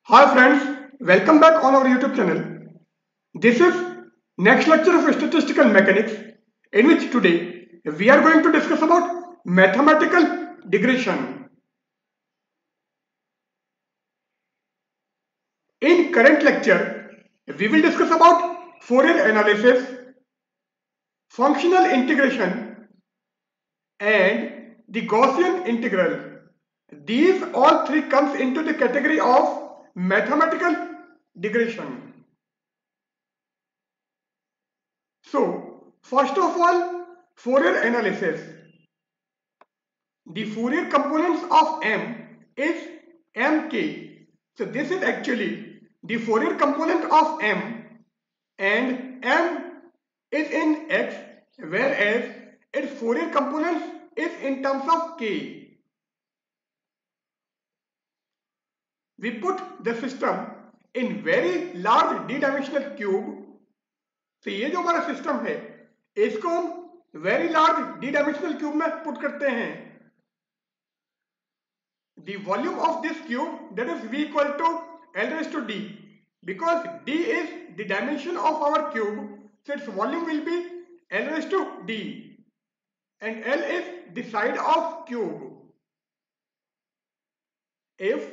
Hi friends, welcome back on our YouTube channel. This is next lecture of statistical mechanics in which today we are going to discuss about mathematical digression. In current lecture, we will discuss about Fourier analysis, functional integration and the Gaussian integral. These all three comes into the category of mathematical digression. So, first of all, Fourier analysis. The Fourier components of M is Mk. So, this is actually the Fourier component of M, and M is in X, whereas its Fourier components is in terms of K. We put the system in very large d-dimensional cube. तो ये जो हमारा system है इसको हम very large D dimensional cube में put करते हैं. The volume of this cube, that is V equal to L raised to D, because D is the dimension of our cube, so its volume will be L raised to D, and L is the side of cube. If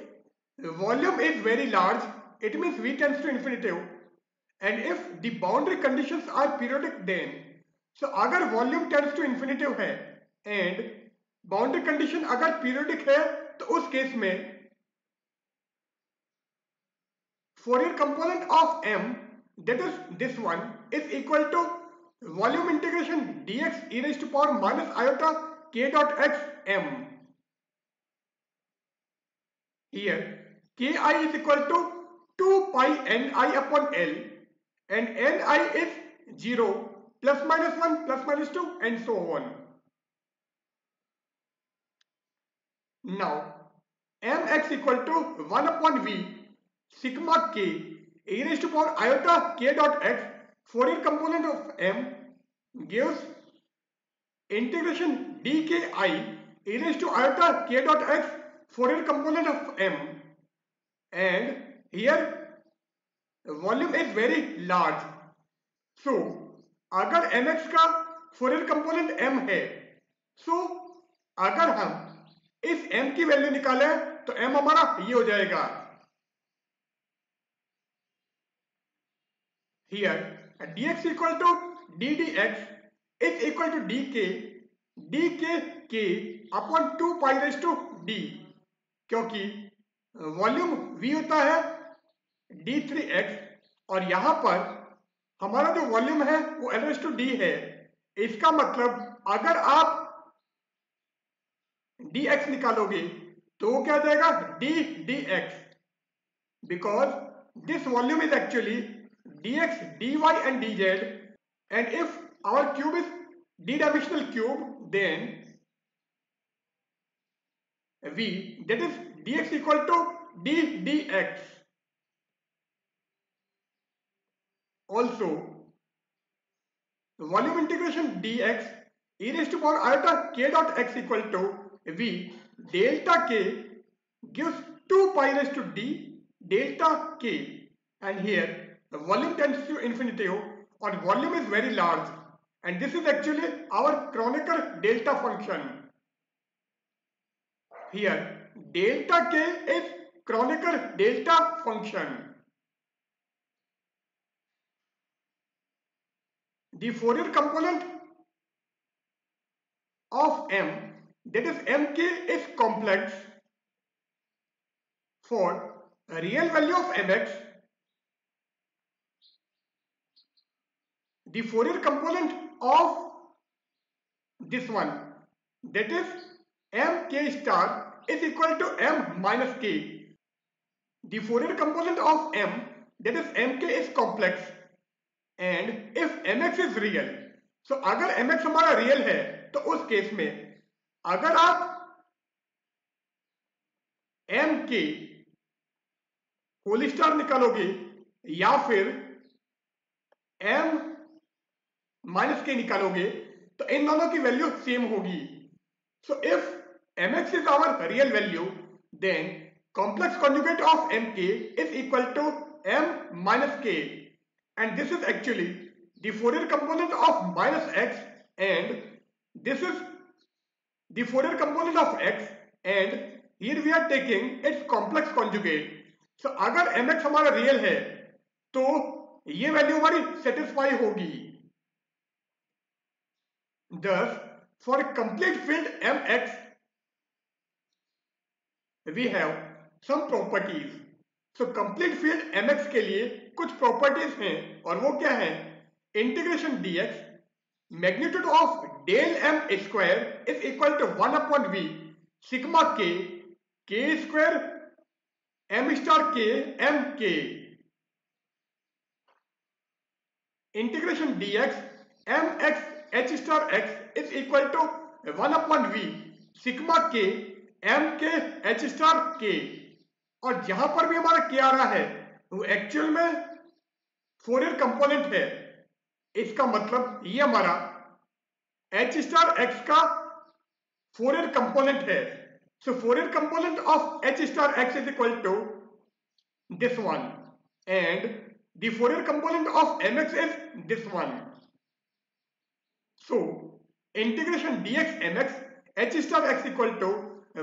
the volume is very large, it means V tends to infinitive, and if the boundary conditions are periodic, then so अगर volume tends to infinitive है and boundary condition अगर periodic है तो उस case में Fourier component of m, that is this one, is equal to volume integration dx e raised to power minus iota k dot x m. Here ki is equal to 2 pi ni upon l, and ni is 0, plus minus 1, plus minus 2, and so on. Now, mx equal to 1 upon v sigma k e raised to power iota k dot x, Fourier component of m, gives integration dki e raised to iota k dot x, Fourier component of m, and here volume is very large. So, अगर mx का Fourier component m है, so अगर हम इस m की value निकाले तो m हमारा ये हो जाएगा. Here dx equal to d dx is equal to dk k upon 2 pi raised to d, क्योंकि वॉल्यूम v होता है d3x और यहां पर हमारा जो वॉल्यूम है वो L raised to D है. इसका मतलब अगर आप dx निकालोगे तो वो क्या आ जाएगा d dx, because this volume is actually dx dy and dz, and if our cube is d-dimensional cube, then v, that is dx equal to d dx. Also, volume integration dx e raised to power iota k dot x equal to v delta k gives 2 pi raised to d delta k, and here the volume tends to infinity or volume is very large, and this is actually our Kronecker delta function. Here delta k is Kronecker delta function. The Fourier component of m, that is mk, is complex for a real value of mx. The Fourier component of this one, that is mk star, is equal to m minus k. The Fourier component of m, that is mk, is complex, and if mx is real, so अगर mx हमारा real है तो उस case में अगर आप mk whole star निकालोगे या फिर m माइनस के निकालोगे तो इन दोनों की वैल्यू सेम होगी. So if mx is our real value, then complex conjugate of mk is equal to m minus k, and this is actually the Fourier component of minus x, and this is the Fourier component of x, and here we are taking its complex conjugate. So अगर mx हमारा real है तो ये value हमारी satisfy होगी. Thus, for a complete field mx, we have some properties. So complete field mx के लिए कुछ properties हैं, और वो क्या है? Integration dx, magnitude of del m square is equal to 1 upon v sigma k square m star k m k. Integration dx mx h star x is equal to 1 upon v sigma k m k h star k. और जहां पर भी हमारा k आ रहा है वो actual में Fourier component है. इसका मतलब ये हमारा h स्टार x का फोरियर कंपोनेंट है. So Fourier component of h star x is equal to this one, and the Fourier component of mx is this one. So integration dx mx h star x equal to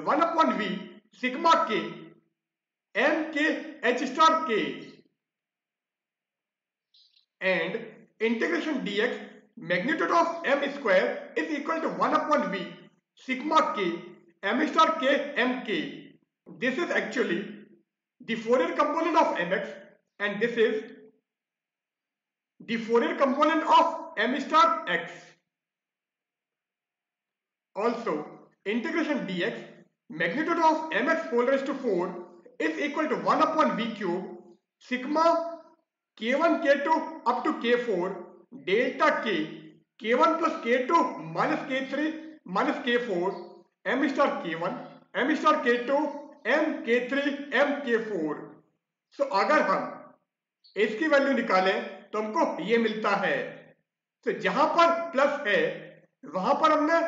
1 upon v sigma k m k h star k, and integration dx magnitude of m square is equal to 1 upon v sigma k m star k m k. This is actually the Fourier component of mx, and this is the Fourier component of m star x. Also, integration dx magnitude of mx whole raised to 4 is equal to 1 upon v cube sigma k1 k2 up to k4 delta k k1 plus k2 minus k3 minus k4 m star k1 m star k2 m k3 m k4. सो अगर हम इसकी value निकालें तो हमको ये मिलता है. तो जहां पर प्लस है वहां पर हमने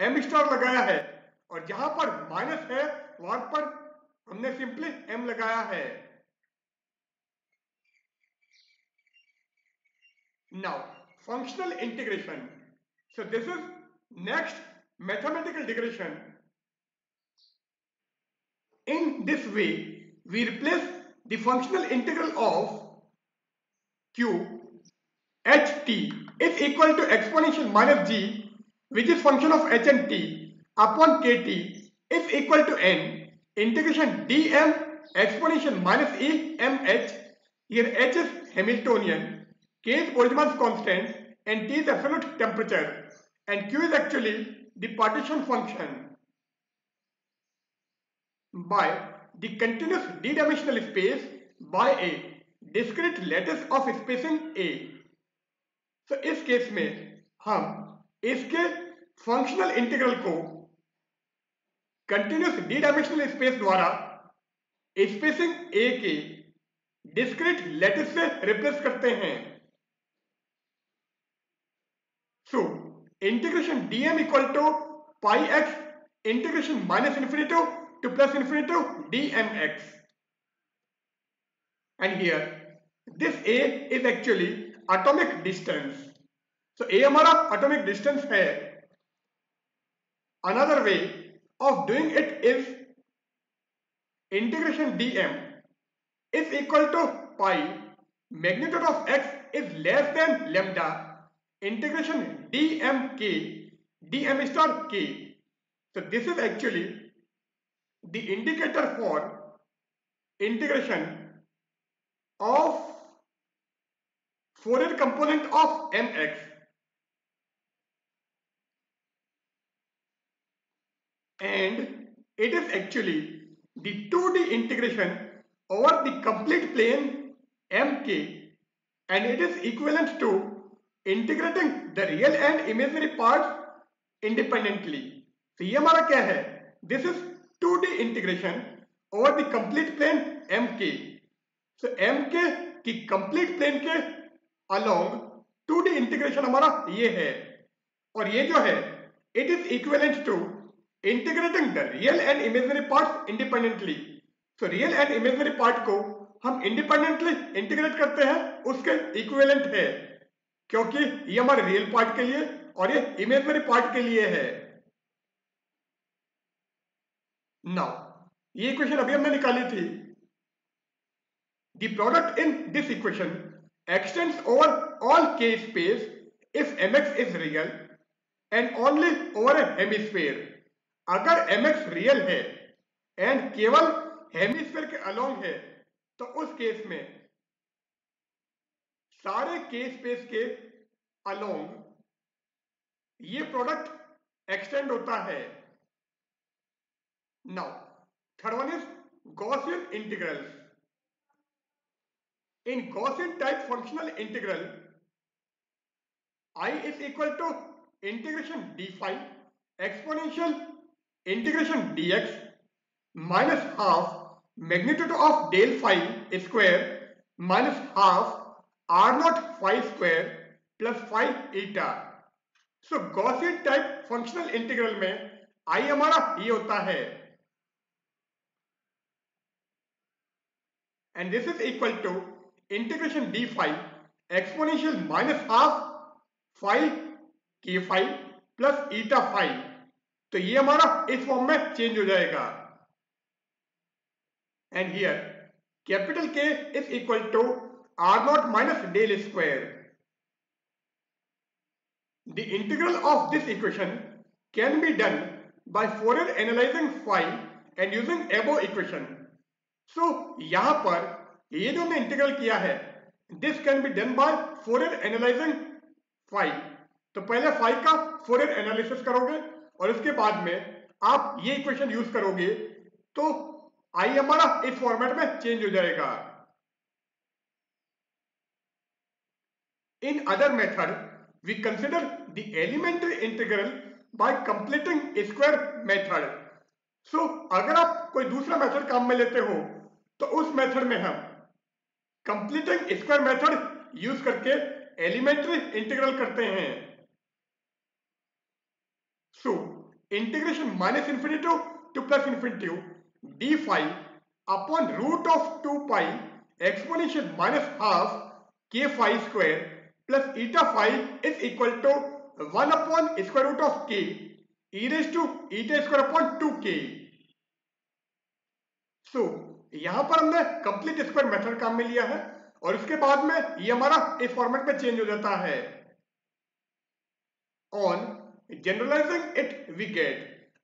m स्टार लगाया है, और जहां पर माइनस है वहां पर हमने सिंपली m लगाया है. Now, functional integration. So this is next mathematical integration. In this way, we replace the functional integral of q ht is equal to exponential minus g, which is function of h and t, upon kt is equal to n integration dm exponential minus e mh. Here h is Hamiltonian, k is Boltzmann's constant, and t is absolute temperature, and q is actually the partition function. By the continuous d-dimensional space by a discrete lattice of spacing a. तो इस case में हम इसके functional integral को continuous d dimensional space द्वारा spacing a के discrete lattice से replace करते हैं. So integration dm equal to pi x integration minus infinity to plus infinity dmx, and here this a is actually atomic distance. So a हमारा atomic distance है. Another way of doing it is integration dm is equal to pi magnitude of x is less than lambda integration dmk dm star k. So this is actually the indicator for integration of Fourier component of mx, and it is actually the 2D integration over the complete plane mk, and it is equivalent to integrating the real and imaginary parts independently. तो ये हमारा क्या है? This is 2D integration over the complete plane mk. So mk की complete plane के along 2D integration हमारा ये है, और ये जो है it is equivalent to integrating the real and imaginary parts independently. So real and imaginary part को हम इंडिपेंडेंटली इंटीग्रेट करते हैं उसके इक्विवेलेंट है, क्योंकि ये हमारे रियल पार्ट के लिए और ये इमेजिनरी पार्ट के लिए है। नाउ ये इक्वेशन अभी हमने निकाली थी। The product in this equation extends over all k space if mx is real and only over a hemisphere. अगर mx रियल है एंड केवल हेमिस्फीयर के अलोंग है तो उस केस में सारे के स्पेस के अलोंग ये प्रोडक्ट एक्सटेंड होता है। Now third one is Gaussian integrals. In Gaussian type functional integral I is equal to integration d phi exponential integration dx minus half magnitude of del phi square minus half r naught phi square plus phi eta। So Gaussian type functional integral में I हमारा ये होता है and this is equal to integration d phi exponential minus half phi k phi plus eta phi। तो ये हमारा इस form में चेंज हो जाएगा and here capital K is equal to r naught minus del square. The integral of this equation can be done by Fourier analysing phi and using above equation. So यहां पर ये जो हमने integral किया है this can be done by Fourier analysing phi। तो पहले phi का फोरियर एनालिसिस करोगे और उसके बाद में आप ये इक्वेशन यूज करोगे तो I हमारा इस फॉर्मेट में चेंज हो जाएगा। In other method we consider the elementary integral by completing square method. So अगर आप कोई दूसरा मेथड काम में लेते हो तो उस मेथड में हम कंप्लीटिंग स्क्वायर मेथड यूज करके एलिमेंट्री इंटीग्रल करते हैं। So integration minus infinity to plus infinity d phi upon root of 2 pi exponential minus half k phi square plus eta phi is equal to 1 upon square root of k e raised to eta square upon 2k। So यहां पर हमने complete square method काम में लिया है और उसके बाद में ये हमारा इस फॉर्मेट में चेंज हो जाता है। On generalising it we get.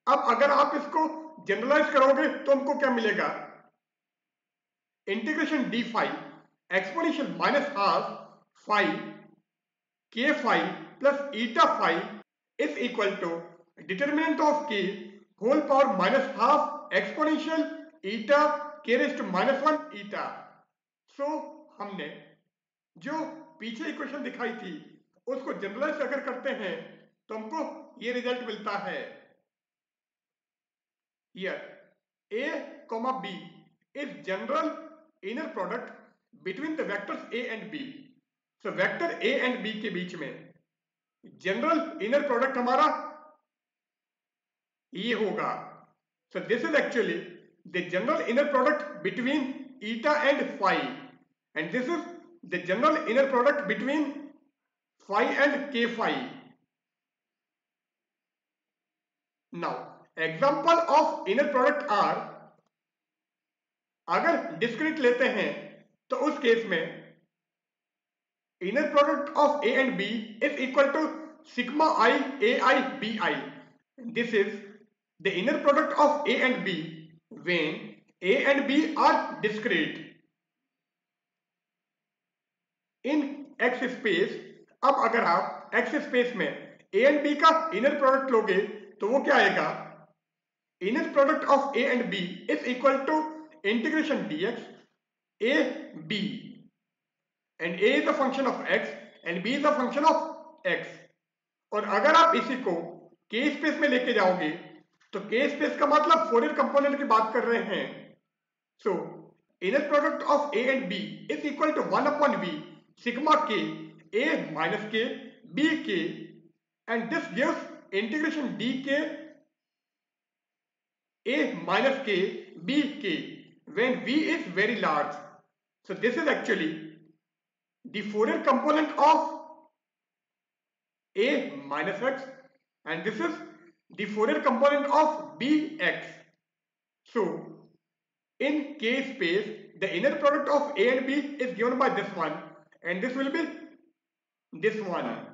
अब अगर आप इसको जनरलाइज करोगे तो हमको क्या मिलेगा? Integration d phi exponential minus half phi k phi plus eta phi is equal to determinant of k whole power minus half exponential eta k raise to minus 1 eta. So हमने जो पीछे equation दिखाई थी उसको generalise अगर करते हैं तो हमको ये रिजल्ट मिलता है। Here A, B is general inner product between the vectors A and B। So vector A and B के बीच में जनरल इनर प्रोडक्ट हमारा ये होगा। So this is actually the general inner product between eta and phi and this is the general inner product between phi and k phi। Now example of inner product are, अगर discrete लेते हैं तो उस case में inner product of a and b is equal to sigma i a i b i. This is the inner product of a and b when a and b are discrete in x space. अब अगर आप x space में a and b का inner product लोगे तो वो क्या आएगा? Inner product of A and B is equal to integration dx a b and a is a function of x and b is a function of x। और अगर आप इसी को k स्पेस में लेके जाओगे तो k स्पेस का मतलब फोरियर कंपोनेंट की बात कर रहे हैं। सो inner product of a and b is equal to 1 upon v sigma k a minus k b k and this gives integration dk a minus k b k when v is very large. So this is actually the Fourier component of a minus x, and this is the Fourier component of bx. So in K space, the inner product of a and b is given by this one, and this will be this one.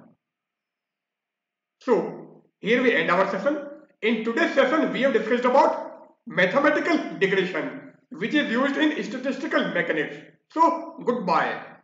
So here we end our session. In today's session, we have discussed about mathematical digression, which is used in statistical mechanics. So goodbye.